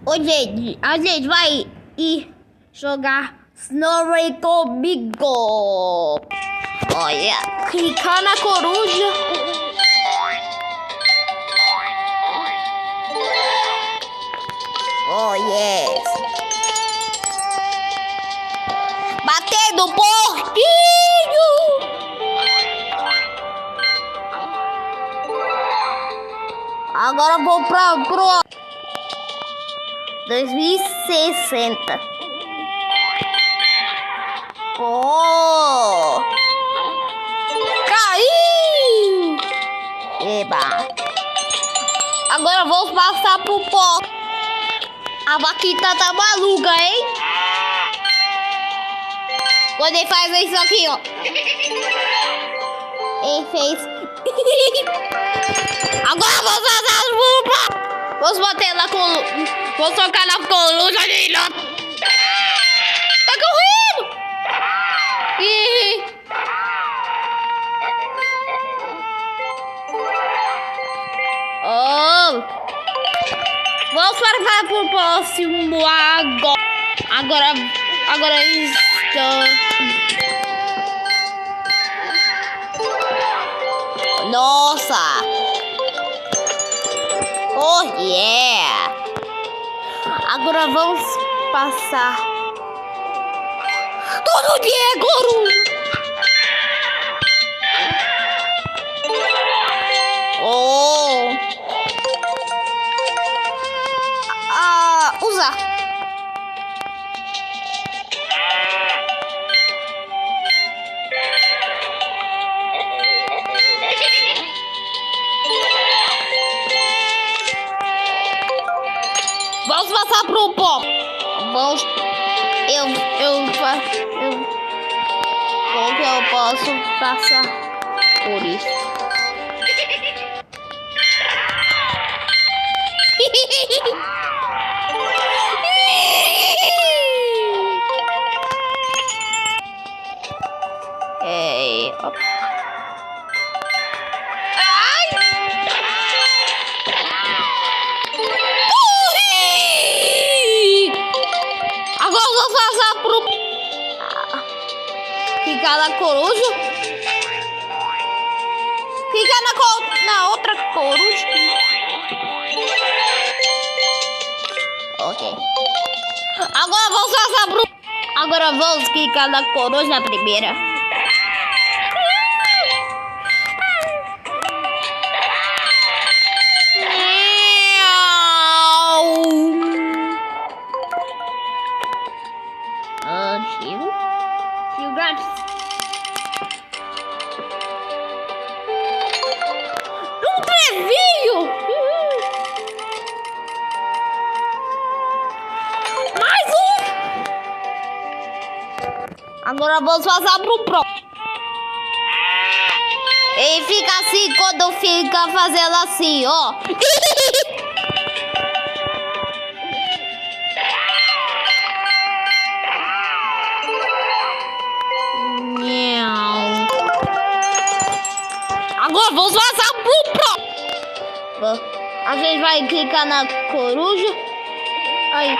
Oi, gente, a gente vai ir jogar Snorri comigo. Olha, clicar na coruja. Oh, yes. Bater no porquinho. Agora vou pro 2060. Oh! Caiu! Eba! Agora vou passar pro pó. A vaquita tá maluca, hein? Quando ele faz isso aqui, ó. Ele fez. Agora vou passar pro pó. Vou bater lá com. Vou socar na coruja dele. Tá correndo! Ih! Oh! Vamos para o próximo agora. Agora estou. Nossa! Oh yeah! Agora vamos passar. Todo dia é coruja. Oh! Usar. Vamos passar pro pó. Vamos. Como que eu posso passar por isso? Ei, ai! Agora eu vou passar pro. Ficar na coruja. Ficar na outra coruja. Ok. Agora vamos passar pro. Agora vamos clicar na coruja primeira. Um trevinho! Mais um! Agora vamos passar pro próximo. Ele fica assim quando fica fazendo assim, ó. Agora vamos passar pro próximo. A gente vai clicar na coruja. Aí.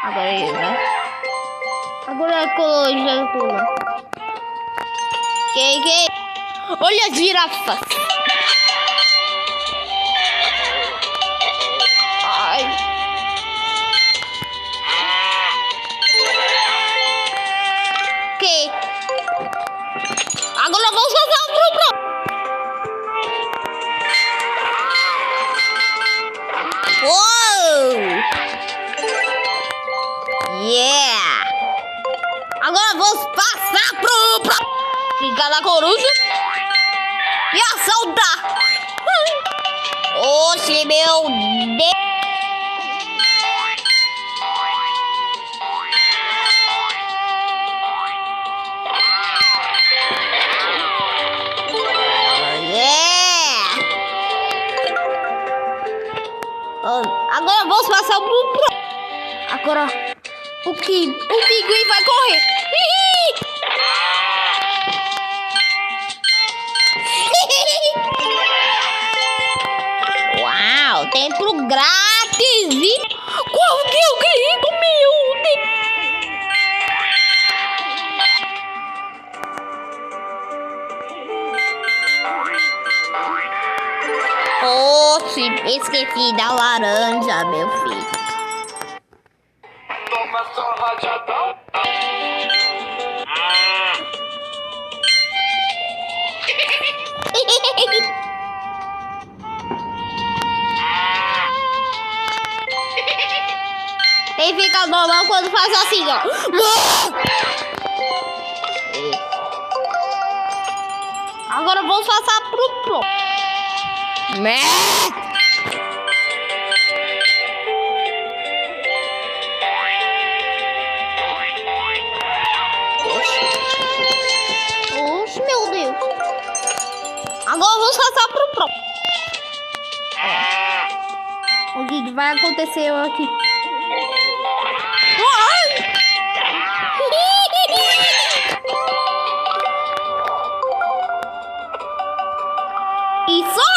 Agora aí, né? Agora a coruja pula. Que? Olha as girafas. Ai. Agora vamos passar pro próximo. Uou! Yeah! Agora vamos passar pro próximo. Ficar na coruja e assaltar. Oxe, meu Deus! Agora vamos passar pro próximo. Agora o pinguim vai correr. dentro grátis. Qual que é o grito, meu Deus? Oxi, esqueci da laranja, meu filho. Toma só rajadão. Ele fica normal quando faz assim, ó. Agora vamos passar pro pro. Oxe, meu Deus. Agora vamos passar pro pro. O que vai acontecer aqui? E só